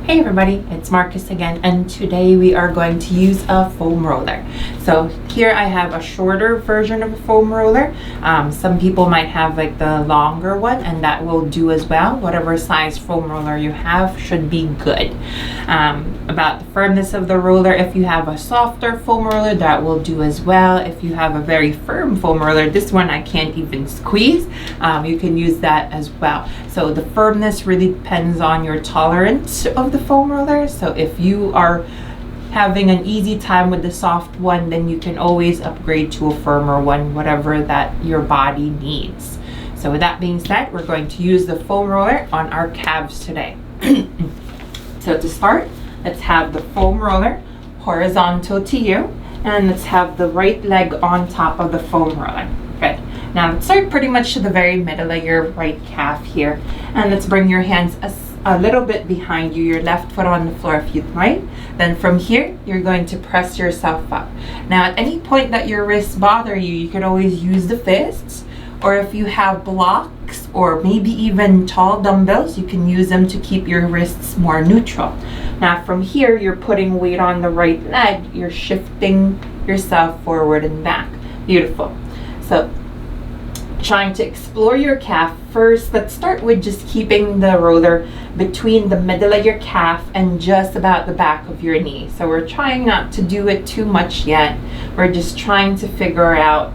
Hey everybody, it's Marcus again, and today we are going to use a foam roller. So here I have a shorter version of a foam roller. Some people might have like the longer one, and that will do as well. Whatever size foam roller you have should be good. About the firmness of the roller, if you have a softer foam roller, that will do as well. If you have a very firm foam roller, this one I can't even squeeze, you can use that as well. So the firmness really depends on your tolerance of the foam roller. So if you are having an easy time with the soft one, then you can always upgrade to a firmer one, whatever that your body needs. So with that being said, we're going to use the foam roller on our calves today. So to start, let's have the foam roller horizontal to you, and let's have the right leg on top of the foam roller. Good. Now let's start pretty much to the very middle of your right calf here, and let's bring your hands a little bit behind you, your left foot on the floor if you'd like. Then from here, you're going to press yourself up. Now at any point that your wrists bother you, you can always use the fists, or if you have blocks or maybe even tall dumbbells, you can use them to keep your wrists more neutral. Now from here, you're putting weight on the right leg, you're shifting yourself forward and back. Beautiful. So trying to explore your calf first, let's start with just keeping the roller between the middle of your calf and just about the back of your knee. So we're trying not to do it too much yet. We're just trying to figure out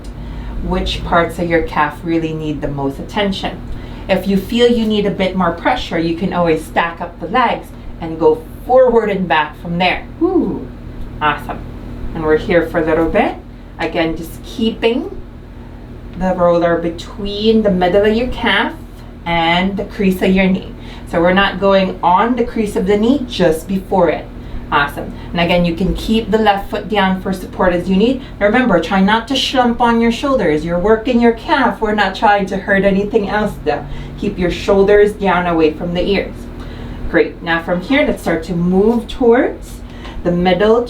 which parts of your calf really need the most attention. If you feel you need a bit more pressure, you can always stack up the legs and go forward and back from there. Ooh, awesome. And we're here for a little bit. Again, just keeping the roller between the middle of your calf and the crease of your knee. So we're not going on the crease of the knee, just before it. Awesome. And again, you can keep the left foot down for support as you need. Now remember, try not to slump on your shoulders. You're working your calf. We're not trying to hurt anything else though. Keep your shoulders down away from the ears. Great. Now from here, let's start to move towards the middle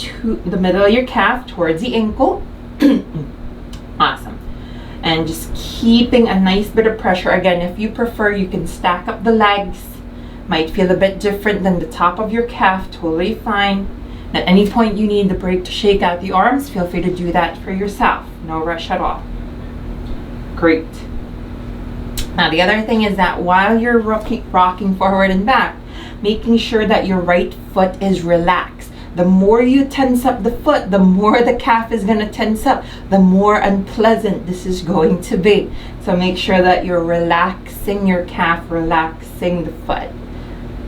of your calf, towards the ankle. Awesome. And just keeping a nice bit of pressure. Again, if you prefer, you can stack up the legs. Might feel a bit different than the top of your calf, totally fine. At any point you need the break to shake out the arms, feel free to do that for yourself. No rush at all. Great. Now the other thing is that while you're rocking forward and back, making sure that your right foot is relaxed. The more you tense up the foot, the more the calf is going to tense up, the more unpleasant this is going to be. So make sure that you're relaxing your calf, relaxing the foot.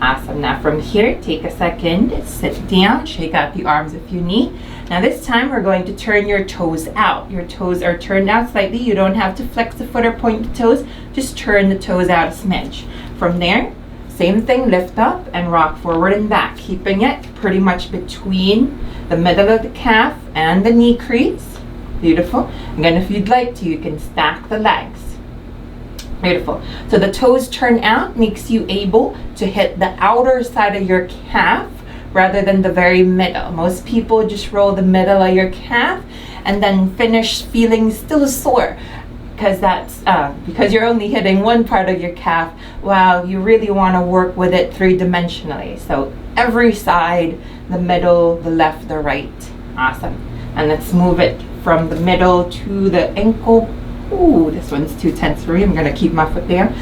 Awesome. Now from here, take a second, sit down, shake out the arms if you need. Now this time we're going to turn your toes out. Your toes are turned out slightly. You don't have to flex the foot or point the toes. Just turn the toes out a smidge. From there, same thing, lift up and rock forward and back, keeping it pretty much between the middle of the calf and the knee crease. Beautiful. Again, if you'd like to, you can stack the legs. Beautiful. So the toes turn out makes you able to hit the outer side of your calf rather than the very middle. Most people just roll the middle of your calf and then finish feeling still sore, because that's because you're only hitting one part of your calf while you really want to work with it three-dimensionally. So every side, the middle, the left, the right. Awesome. And let's move it from the middle to the ankle. Ooh, this one's too tense for me. I'm going to keep my foot down.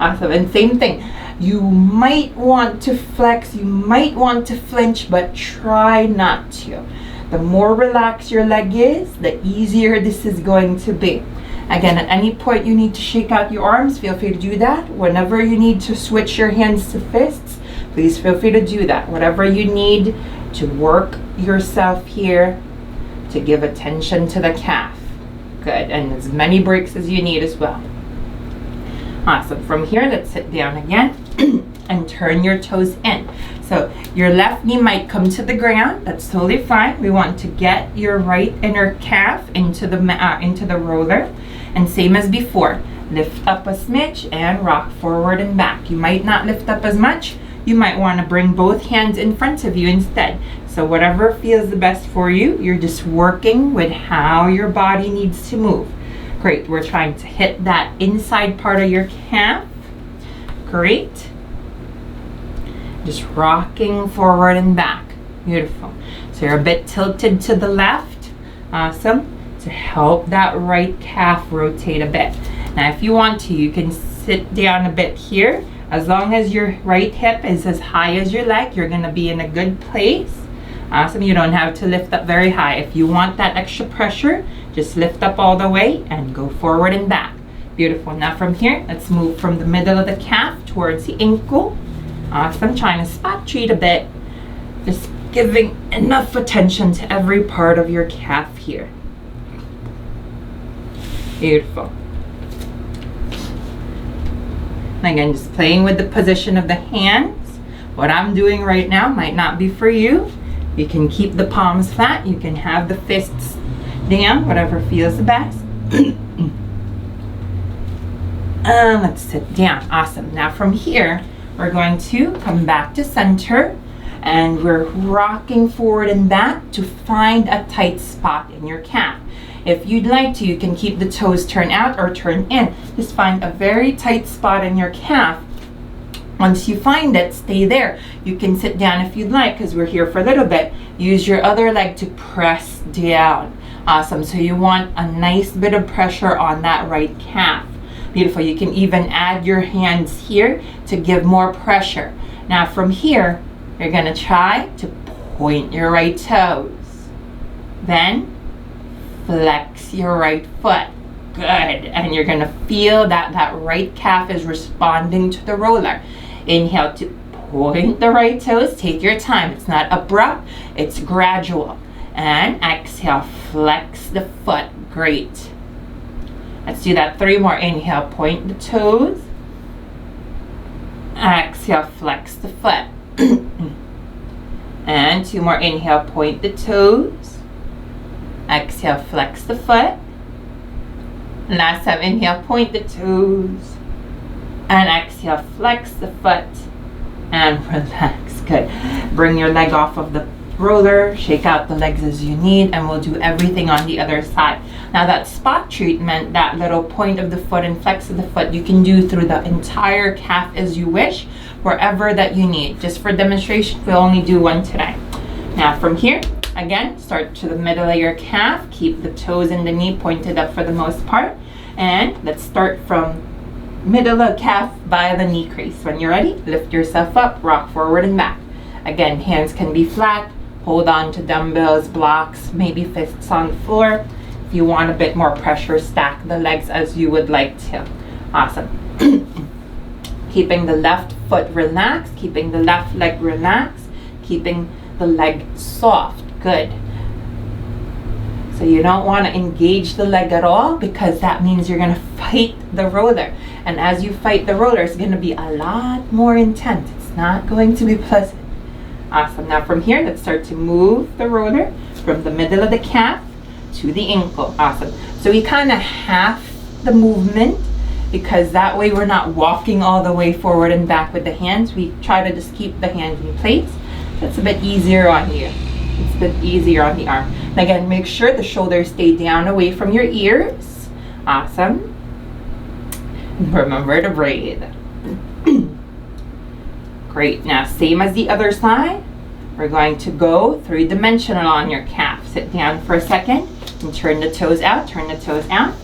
Awesome. And same thing. You might want to flex, you might want to flinch, but try not to. The more relaxed your leg is, the easier this is going to be. Again, at any point you need to shake out your arms, feel free to do that. Whenever you need to switch your hands to fists, please feel free to do that. Whatever you need to work yourself here to give attention to the calf. Good, and as many breaks as you need as well. Awesome. From here, let's sit down again and turn your toes in. So your left knee might come to the ground. That's totally fine. We want to get your right inner calf into the roller, and same as before, lift up a smidge and rock forward and back. You might not lift up as much. You might want to bring both hands in front of you instead. So whatever feels the best for you, you're just working with how your body needs to move. Great. We're trying to hit that inside part of your calf. Great. Just rocking forward and back. Beautiful. So you're a bit tilted to the left. Awesome. To help that right calf rotate a bit. Now if you want to, you can sit down a bit here. As long as your right hip is as high as your leg, you're going to be in a good place. Awesome. You don't have to lift up very high. If you want that extra pressure, just lift up all the way and go forward and back. Beautiful. Now from here, let's move from the middle of the calf towards the ankle. Awesome. Trying to spot treat a bit. Just giving enough attention to every part of your calf here. Beautiful. And again, just playing with the position of the hands. What I'm doing right now might not be for you. You can keep the palms flat. You can have the fists down, whatever feels the best. And let's sit down. Awesome. Now from here, we're going to come back to center. And we're rocking forward and back to find a tight spot in your calf. If you'd like to, you can keep the toes turned out or turned in. Just find a very tight spot in your calf. Once you find it, stay there. You can sit down if you'd like, because we're here for a little bit. Use your other leg to press down. Awesome. So you want a nice bit of pressure on that right calf. Beautiful. You can even add your hands here to give more pressure. Now from here, you're going to try to point your right toes. Then flex your right foot. Good. And you're going to feel that that right calf is responding to the roller. Inhale to point the right toes. Take your time. It's not abrupt. It's gradual. And exhale, flex the foot. Great. Let's do that 3 more. Inhale, point the toes. Exhale, flex the foot. And 2 more. Inhale, point the toes. Exhale, flex the foot. Last time, inhale, point the toes. And exhale, flex the foot. And relax. Good. Bring your leg off of the roller. Shake out the legs as you need. And we'll do everything on the other side. Now that spot treatment, that little point of the foot and flex of the foot, you can do through the entire calf as you wish, wherever that you need. Just for demonstration, we'll only do one today. Now from here, again, start to the middle of your calf. Keep the toes and the knee pointed up for the most part. And let's start from middle of calf by the knee crease. When you're ready, lift yourself up, rock forward and back. Again, hands can be flat. Hold on to dumbbells, blocks, maybe fists on the floor. If you want a bit more pressure, stack the legs as you would like to. Awesome. Keeping the left foot relaxed, keeping the left leg relaxed, keeping the leg soft. Good. So you don't want to engage the leg at all, because that means you're going to fight the roller. And as you fight the roller, it's going to be a lot more intense. It's not going to be pleasant. Awesome. Now from here, let's start to move the roller from the middle of the calf to the ankle. Awesome. So we kind of half the movement, because that way we're not walking all the way forward and back with the hands. We try to just keep the hands in place. That's a bit easier on you. It's a bit easier on the arm. And again, make sure the shoulders stay down away from your ears. Awesome. And remember to breathe. Great. Now, same as the other side. We're going to go 3-dimensional on your calf. Sit down for a second and turn the toes out. Turn the toes out.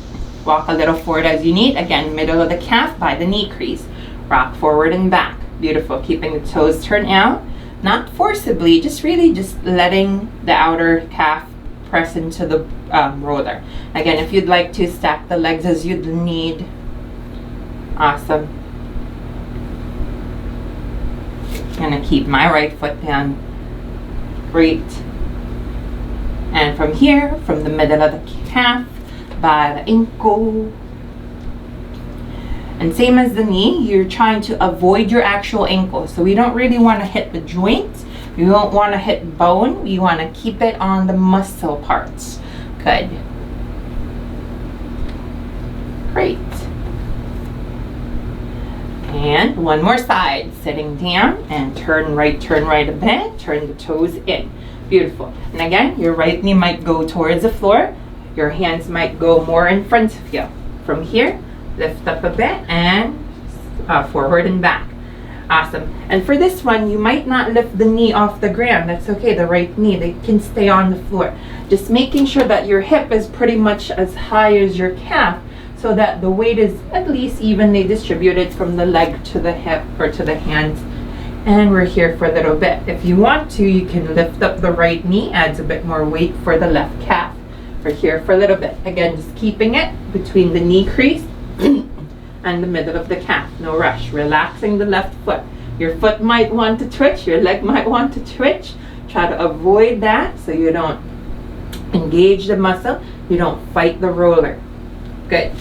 Walk a little forward as you need. Again, middle of the calf by the knee crease. Rock forward and back. Beautiful. Keeping the toes turned out. Not forcibly, just really just letting the outer calf press into the roller. Again, if you'd like to, stack the legs as you'd need. Awesome. I'm going to keep my right foot down. Great. And from here, from the middle of the calf by the ankle. And same as the knee, you're trying to avoid your actual ankle. So we don't really want to hit the joints. We don't want to hit bone. We want to keep it on the muscle parts. Good. Great. And one more side. Sitting down and turn right a bit. Turn the toes in. Beautiful. And again, your right knee might go towards the floor. Your hands might go more in front of you. From here, lift up a bit and forward and back. Awesome. And for this one, you might not lift the knee off the ground. That's okay, the right knee, they can stay on the floor. Just making sure that your hip is pretty much as high as your calf so that the weight is at least evenly distributed from the leg to the hip or to the hands. And we're here for a little bit. If you want to, you can lift up the right knee, adds a bit more weight for the left calf. We're here for a little bit. Again, just keeping it between the knee crease and the middle of the calf. No rush. Relaxing the left foot. Your foot might want to twitch, your leg might want to twitch. Try to avoid that so you don't engage the muscle, you don't fight the roller. Good.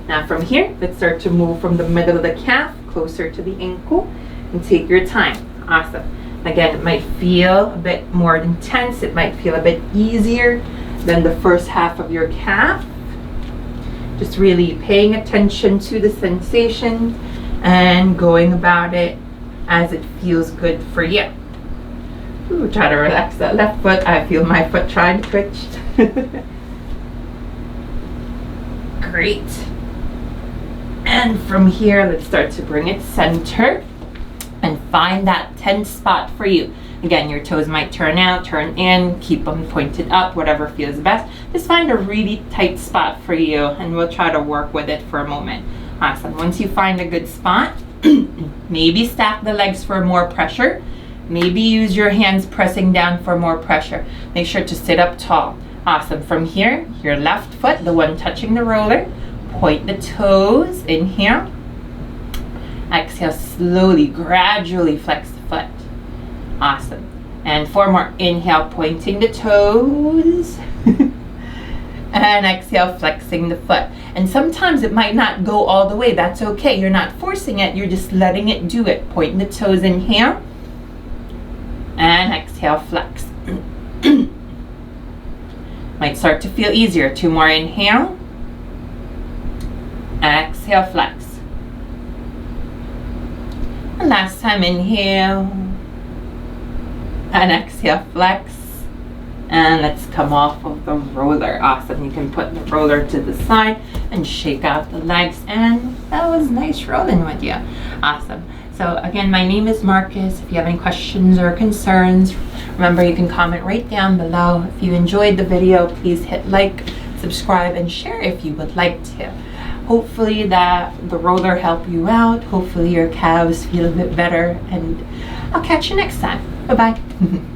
Now from here, let's start to move from the middle of the calf closer to the ankle and take your time. Awesome. Again, it might feel a bit more intense, it might feel a bit easier than the first half of your calf. Just really paying attention to the sensation and going about it as it feels good for you. Ooh, try to relax that left foot. I feel my foot trying to twitch. Great. And from here, let's start to bring it center and find that tense spot for you. Again, your toes might turn out, turn in, keep them pointed up, whatever feels best. Just find a really tight spot for you and we'll try to work with it for a moment. Awesome. Once you find a good spot, maybe stack the legs for more pressure. Maybe use your hands pressing down for more pressure. Make sure to sit up tall. Awesome. From here, your left foot, the one touching the roller, point the toes, inhale. Exhale, slowly, gradually flex the foot. Awesome. And 4 more. Inhale, pointing the toes. And exhale, flexing the foot. And sometimes it might not go all the way. That's okay. You're not forcing it. You're just letting it do it. Pointing the toes, inhale. And exhale, flex. Might start to feel easier. 2 more. Inhale. Exhale, flex. And last time, inhale. And exhale, flex. And let's come off of the roller. Awesome. You can put the roller to the side and shake out the legs. And that was nice rolling with you. Awesome. So again, my name is Marcus. If you have any questions or concerns, remember you can comment right down below. If you enjoyed the video, please hit like, subscribe, and share if you would like to. Hopefully that the roller helped you out. Hopefully your calves feel a bit better. And I'll catch you next time. Bye-bye.